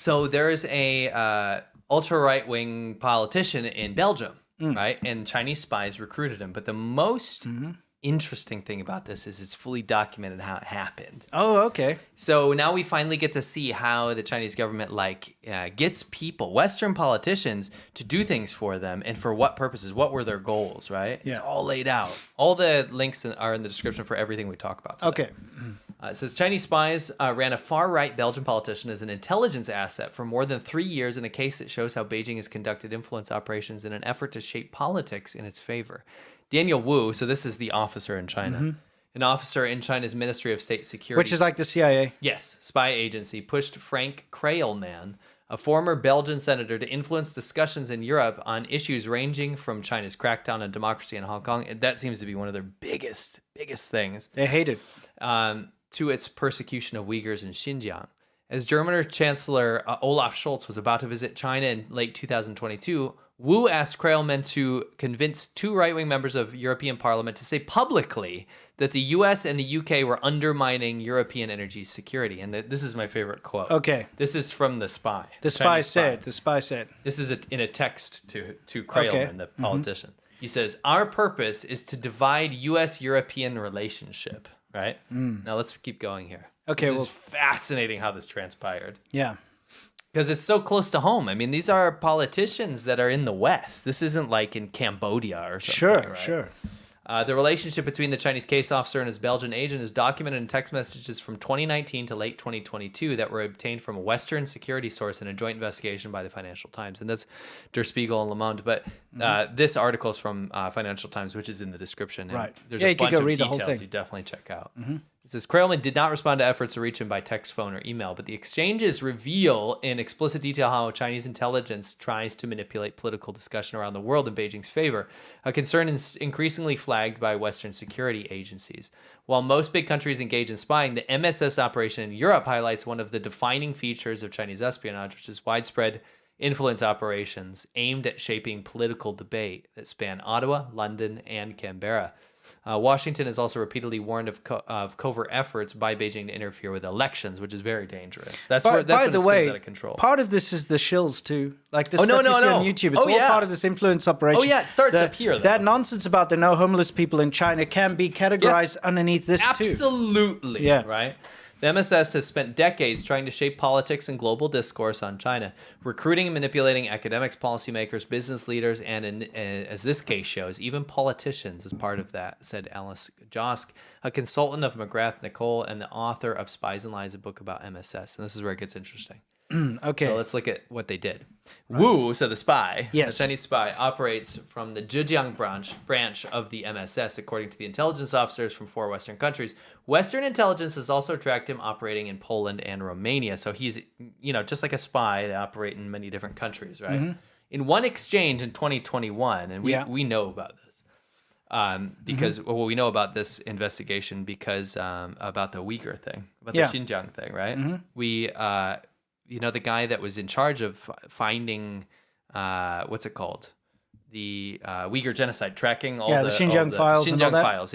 So there's a ultra right-wing politician in Belgium, right? And Chinese spies recruited him. But the most interesting thing about this is it's fully documented how it happened. Oh, okay. So now we finally get to see how the Chinese government gets people, Western politicians, to do things for them and for what purposes, what were their goals, right? Yeah. It's all laid out. All the links are in the description for everything we talk about today. Okay. It says Chinese spies ran a far-right Belgian politician as an intelligence asset for more than 3 years in a case that shows how Beijing has conducted influence operations in an effort to shape politics in its favor. Daniel Wu, so this is the officer in China, an officer in China's Ministry of State Security. Which is like the CIA. Yes, spy agency, pushed Frank Kreilman, a former Belgian senator, to influence discussions in Europe on issues ranging from China's crackdown on democracy in Hong Kong. And that seems to be one of their biggest things. They hate it. To its persecution of Uyghurs in Xinjiang. As German Chancellor Olaf Scholz was about to visit China in late 2022, Wu asked Kreilman to convince 2 right-wing members of European Parliament to say publicly that the US and the UK were undermining European energy security. And this is my favorite quote. Okay. This is from the spy. The spy said. This is in a text to Kreilman, the politician. He says, "Our purpose is to divide US-European relationship." Right? Now let's keep going here. Okay. This is fascinating how this transpired. Yeah. Because it's so close to home. I mean, these are politicians that are in the West. This isn't like in Cambodia or something. Sure, right? sure. The relationship between the Chinese case officer and his Belgian agent is documented in text messages from 2019 to late 2022 that were obtained from a Western security source in a joint investigation by the Financial Times. And that's Der Spiegel and Le Monde. But this article is from Financial Times, which is in the description. And Right. There's Yeah, a you can bunch go of read the whole details thing. you definitely check out. It says, Kreilman did not respond to efforts to reach him by text, phone, or email, but the exchanges reveal in explicit detail how Chinese intelligence tries to manipulate political discussion around the world in Beijing's favor, a concern increasingly flagged by Western security agencies. While most big countries engage in spying, the MSS operation in Europe highlights one of the defining features of Chinese espionage, which is widespread influence operations aimed at shaping political debate that span Ottawa, London, and Canberra. Washington has also repeatedly warned of covert efforts by Beijing to interfere with elections, which is very dangerous. That's when it spins out of control. Part of this is the shills too. Like the stuff no, you see no. on YouTube. It's all part of this influence operation. Oh yeah, it starts up here, though. That nonsense about there are no homeless people in China can be categorized underneath this too. Absolutely. Yeah. Right? The MSS has spent decades trying to shape politics and global discourse on China, recruiting and manipulating academics, policymakers, business leaders, and as this case shows, even politicians as part of that, said Alice Josk, a consultant of McGrath Nicole and the author of Spies and Lies, a book about MSS. And this is where it gets interesting. Okay. So let's look at what they did. Wu, so the spy, Yes. the Chinese spy, operates from the Zhejiang branch of the MSS, according to the intelligence officers from 4 Western countries. Western intelligence has also tracked him operating in Poland and Romania. So he's, just like a spy, they operate in many different countries, right? In one exchange in 2021, and we know about this, because we know about this investigation because about the Uyghur thing, about the Xinjiang thing, right? We, the guy that was in charge of finding, what's it called? The Uyghur genocide, tracking all the Xinjiang files and all that? files,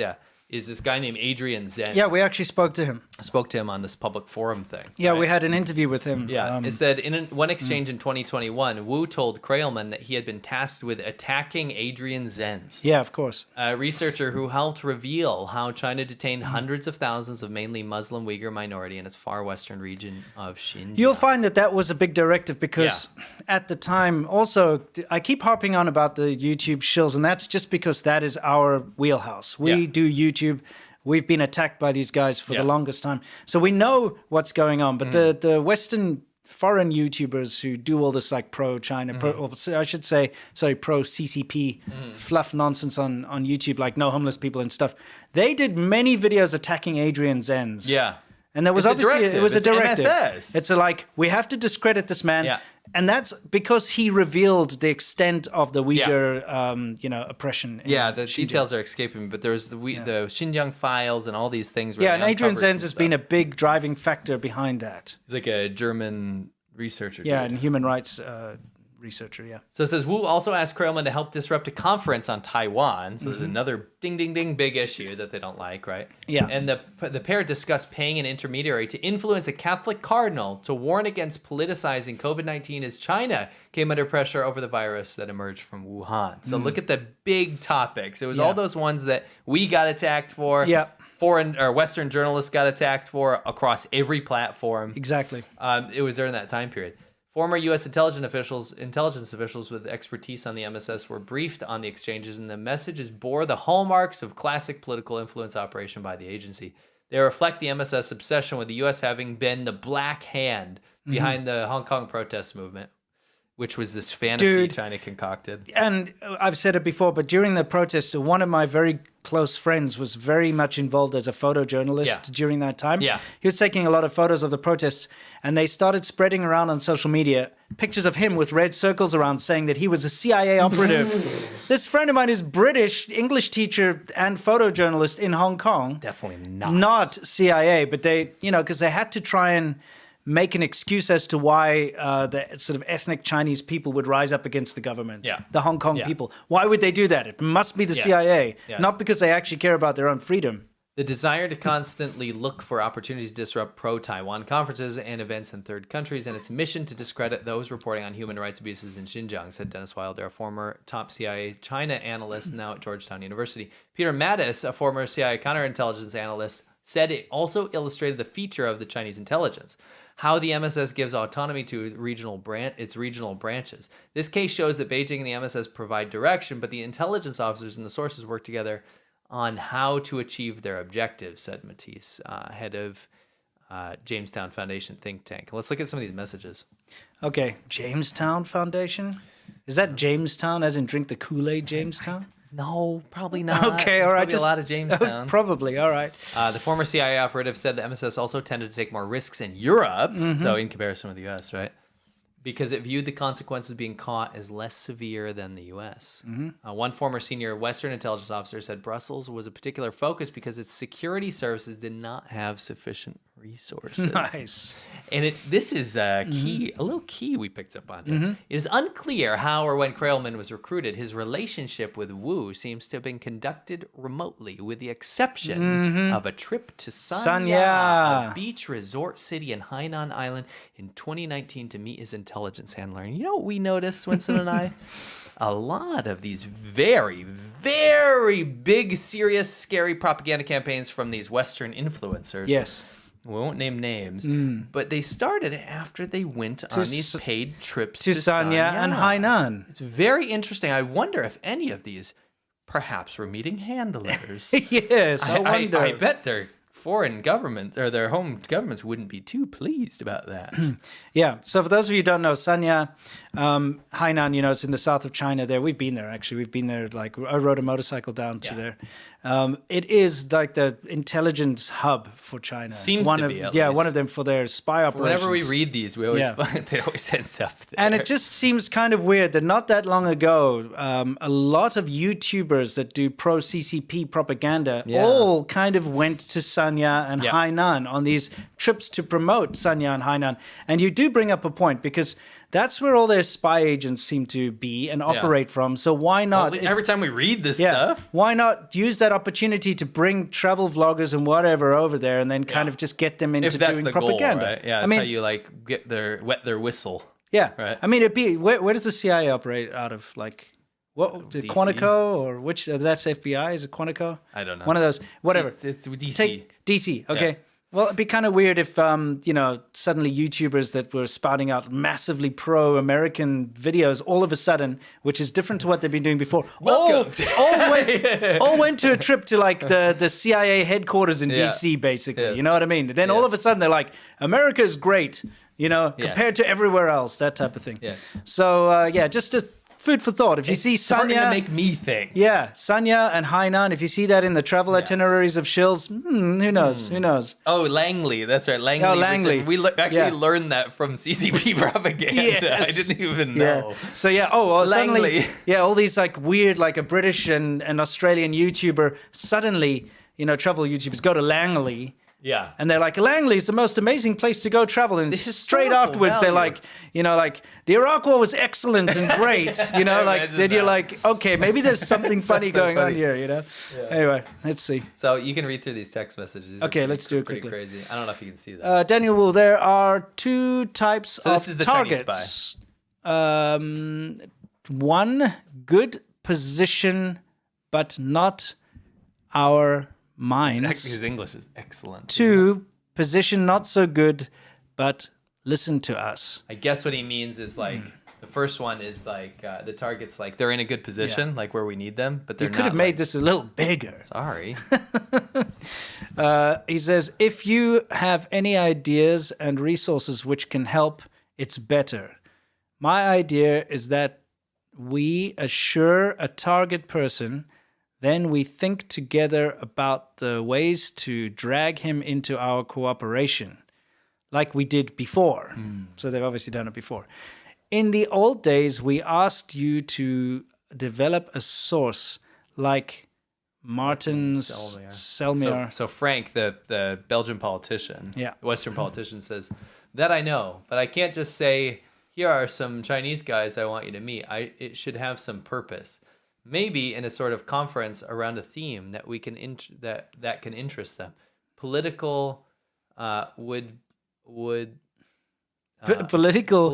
is this guy named Adrian Zenz. Yeah, we actually spoke to him. Spoke to him on this public forum thing. Yeah, right? we had an interview with him. Yeah, it said in one exchange in 2021, Wu told Kreilman that he had been tasked with attacking Adrian Zenz, Yeah, of course. a researcher who helped reveal how China detained hundreds of thousands of mainly Muslim Uyghur minority in its far western region of Xinjiang. You'll find that was a big directive because at the time, also, I keep harping on about the YouTube shills, and that's just because that is our wheelhouse. We do YouTube. We've been attacked by these guys for the longest time. So we know what's going on. But the Western foreign YouTubers who do all this like pro-China, pro-CCP fluff nonsense on YouTube, like no homeless people and stuff, they did many videos attacking Adrian Zenz. Yeah. And there was It's obviously it was a It's directive. MSS. It's we have to discredit this man. Yeah. And that's because he revealed the extent of the Uyghur, oppression. In The Xinjiang. details are escaping me, but there's the Xinjiang files and all these things. Where Yeah, and they Adrian uncovered Zenz some has been a stuff. big driving factor behind that. He's like a German researcher. Yeah, dude. and human rights researcher, yeah. So it says, Wu also asked Kreilman to help disrupt a conference on Taiwan. So there's another ding, ding, ding big issue that they don't like, right? Yeah. And the pair discussed paying an intermediary to influence a Catholic cardinal to warn against politicizing COVID-19 as China came under pressure over the virus that emerged from Wuhan. So look at the big topics. It was all those ones that we got attacked for. Yeah. Foreign or Western journalists got attacked for across every platform. Exactly. It was during that time period. Former U.S. intelligence officials with expertise on the MSS were briefed on the exchanges, and the messages bore the hallmarks of classic political influence operation by the agency. They reflect the MSS obsession with the U.S. having been the black hand behind the Hong Kong protest movement, which was this fantasy China concocted. And I've said it before, but during the protests, one of my very close friends was very much involved as a photojournalist during that time. Yeah. He was taking a lot of photos of the protests, and they started spreading around on social media pictures of him with red circles around saying that he was a CIA operative. This friend of mine is British, English teacher and photojournalist in Hong Kong. Definitely not. Not CIA, but they, because they had to try and make an excuse as to why the sort of ethnic Chinese people would rise up against the government, the Hong Kong people. Why would they do that? It must be the CIA, not because they actually care about their own freedom. The desire to constantly look for opportunities to disrupt pro-Taiwan conferences and events in third countries, and its mission to discredit those reporting on human rights abuses in Xinjiang, said Dennis Wilder, a former top CIA China analyst now at Georgetown University. Peter Mattis, a former CIA counterintelligence analyst, said it also illustrated the feature of the Chinese intelligence, how the MSS gives autonomy to its regional branches. This case shows that Beijing and the MSS provide direction, but the intelligence officers and the sources work together on how to achieve their objectives, said Matisse, head of Jamestown Foundation think tank. Let's look at some of these messages. Okay, Jamestown Foundation? Is that Jamestown, as in drink the Kool-Aid Jamestown? No, probably not. Okay, all right. Just a lot of Jamestown. Probably, all right. The former CIA operative said the MSS also tended to take more risks in Europe, so in comparison with the U.S., right? Because it viewed the consequences of being caught as less severe than the U.S. One former senior Western intelligence officer said Brussels was a particular focus because its security services did not have sufficient resources. Nice. And this is a key, a little key we picked up on here. It is unclear how or when Kreilman was recruited, his relationship with Wu seems to have been conducted remotely, with the exception of a trip to Sanya, a beach resort city in Hainan Island in 2019 to meet his intelligence handler. And you know what we noticed, Winston and I? A lot of these very, very big, serious, scary propaganda campaigns from these Western influencers. Yes. We won't name names, but they started after they went on these paid trips to Sanya and Hainan. It's very interesting. I wonder if any of these perhaps were meeting handlers. Yes, I wonder. I bet their foreign governments or their home governments wouldn't be too pleased about that. Yeah. So for those of you who don't know, Sanya, Hainan, it's in the south of China there. We've been there, actually. We've been there, I rode a motorcycle down to there. It is like the intelligence hub for China. Seems to be, at least. One of them for their spy operations. Whenever we read these, we always find they always send stuff there. And it just seems kind of weird that not that long ago, a lot of YouTubers that do pro-CCP propaganda all kind of went to Sanya and Hainan on these trips to promote Sanya and Hainan. And you do bring up a point, because that's where all their spy agents seem to be and operate from. So why not? Well, every time we read this stuff. Why not use that opportunity to bring travel vloggers and whatever over there and then kind of just get them into doing propaganda? Goal, right? Yeah, that's how you get wet their whistle. Yeah. Right. I mean, where does the CIA operate out of? What, Quantico or which? That's FBI. Is it Quantico? I don't know. One of those. Whatever. It's DC. Take DC. Okay. Yeah. Well, it'd be kind of weird if, suddenly YouTubers that were spouting out massively pro-American videos all of a sudden, which is different to what they've been doing before, all went to a trip to the CIA headquarters in DC, basically. Yeah. You know what I mean? Then all of a sudden they're like, America's great, compared to everywhere else, that type of thing. Yeah. So, just to food for thought. If you see starting Sanya, to make me think. Yeah, Sanya and Hainan. If you see that in the travel itineraries of shills, who knows? Who knows? Oh, Langley. That's right, Langley. Oh, Langley. We actually learned that from CCP propaganda. Yes. I didn't even know. Yeah. So Langley. Suddenly, all these weird, a British and Australian YouTuber suddenly, travel YouTubers go to Langley. Yeah. And they're like, Langley's the most amazing place to go travel. And This is straight historical afterwards, they're value. like, you know, like, the Iraq War was excellent and great. You know, like, Imagine then you're that. like, okay, maybe there's something funny going on funny. here, you know? Anyway, let's see. So you can read through these text messages. These are Okay, pretty- let's do it pretty quickly. crazy. I don't know if you can see that. Daniel Wool, there are two types So of this is the Chinese targets. One, good position, but not our minds. His English is excellent. Two, position not so good, but listen to us. I guess what he means is like the first one is like the target's like they're in a good position, like where we need them, but they're You could have not, made like, this a little bigger. Sorry. He says, if you have any ideas and resources which can help, it's better. My idea is that we assure a target person, then we think together about the ways to drag him into our cooperation, like we did before. So they've obviously done it before. In the old days, we asked you to develop a source like Martin's Selmier. So Frank, the Belgian politician, Yeah. Western politician, says, that I know, but I can't just say, here are some Chinese guys I want you to meet. It should have some purpose. Maybe in a sort of conference around a theme that we can that can interest them. Political would Political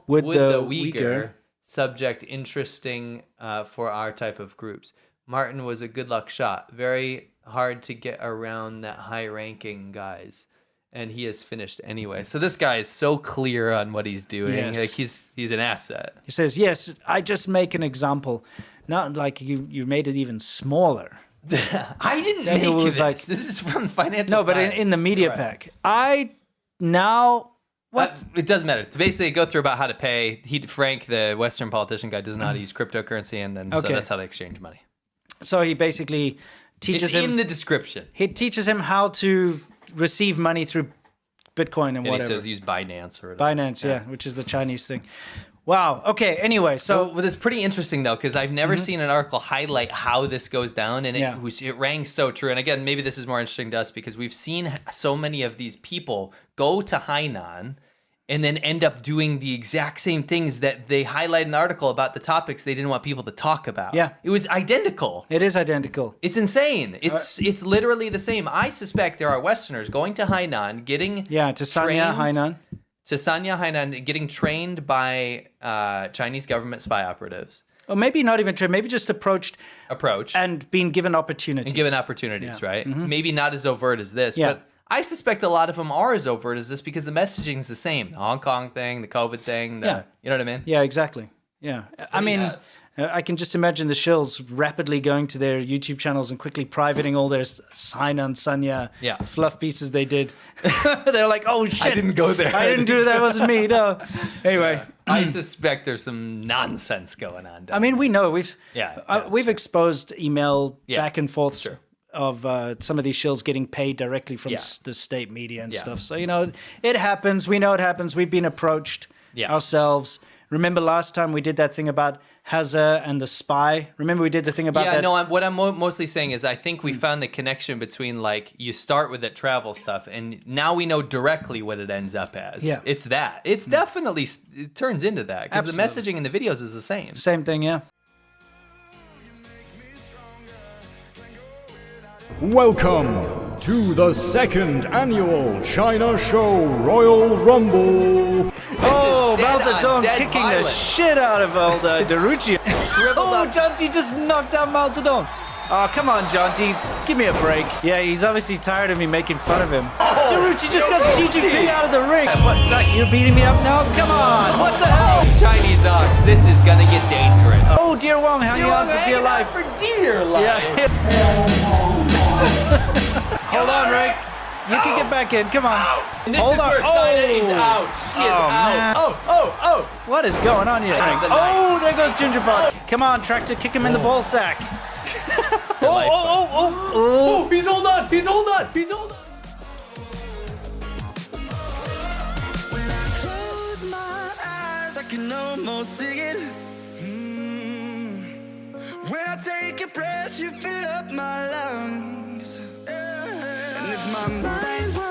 would Would the the Uyghur Uyghur subject interesting for our type of groups. Martin was a good luck shot. Very hard to get around that high-ranking guys, and he has finished anyway. So this guy is so clear on what he's doing. Yes. Like he's an asset. He says, yes, I just make an example. Not like you made it even smaller. I didn't Daniel make was this. like- This is from Financial No, but Times. in the media Right. pack. I now... What? It doesn't matter. To basically go through about how to pay. Frank, the Western politician guy, doesn't know how to use cryptocurrency, and then so Okay. that's how they exchange money. So he basically teaches It's him... in the description. He teaches him how to receive money through Bitcoin and And he whatever. says use Binance or whatever. Binance, yeah, which is the Chinese thing. Wow. Okay, anyway, so... Well, it's pretty interesting though, because I've never seen an article highlight how this goes down, and Yeah. it rang so true. And again, maybe this is more interesting to us because we've seen so many of these people go to Hainan and then end up doing the exact same things that they highlight in the article about the topics they didn't want people to talk about. Yeah. It was identical. It is identical. It's insane. It's literally the same. I suspect there are Westerners going to Hainan, getting Yeah, to Sanya, trained- Hainan. to Sanya, Hainan, getting trained by Chinese government spy operatives. Or maybe not even trained, maybe just approached Approach and being given opportunities. and given opportunities, Yeah. right? Maybe not as overt as this, Yeah. but I suspect a lot of them are as overt as this because the messaging is the same. The Hong Kong thing, the COVID thing, Yeah. you know what I mean? Yeah, exactly. Yeah. I mean, nuts. I can just imagine the shills rapidly going to their YouTube channels and quickly privating all their Hainan, Sanya Yeah. fluff pieces they did. They're like, oh shit. I didn't go there. I didn't do that. It wasn't me. No. Anyway. I suspect there's some nonsense going on. I mean, we know we've Yeah, we've exposed email Yeah, back and forth sure. of some of these shills getting paid directly from Yeah. the state media and Yeah. stuff. So it happens. We know it happens. We've been approached Yeah. ourselves. Remember last time we did that thing about Hazza and the spy? Remember we did the thing about that? no. What I'm mostly saying is I think we found the connection between like you start with that travel stuff, and now we know directly what it ends up as. Yeah. It's that. It's definitely it turns into that because the Absolutely. messaging in the videos is the same. Same thing, yeah. Welcome to the second annual China Show Royal Rumble. Oh, dead Mao on Zedong dead kicking the violence. shit out of old Daruchi. Oh, Jonty just knocked out Mao Zedong. Oh, come on, Jonty. Give me a break. Yeah, he's obviously tired of me making fun of him. Daruchi just got Xi Jinping out of the ring. What, like, you're beating me up now? Come on. What the hell? Chinese ox. This is gonna get dangerous. Oh, dear Wong, hanging on for dear life. For dear life. Yeah. Hold on, Rick. You can get back in. Come on. And this Hold is on. where Sina is out. She is man. out. Oh. What is going on here? have the Oh, there goes Gingerbot. Come on, Tractor, kick him in the ball sack. Oh. Oh, he's hold on. He's hold on. Close my eyes, I can almost see it. When I take a breath, you fill up my lungs. And if my mind.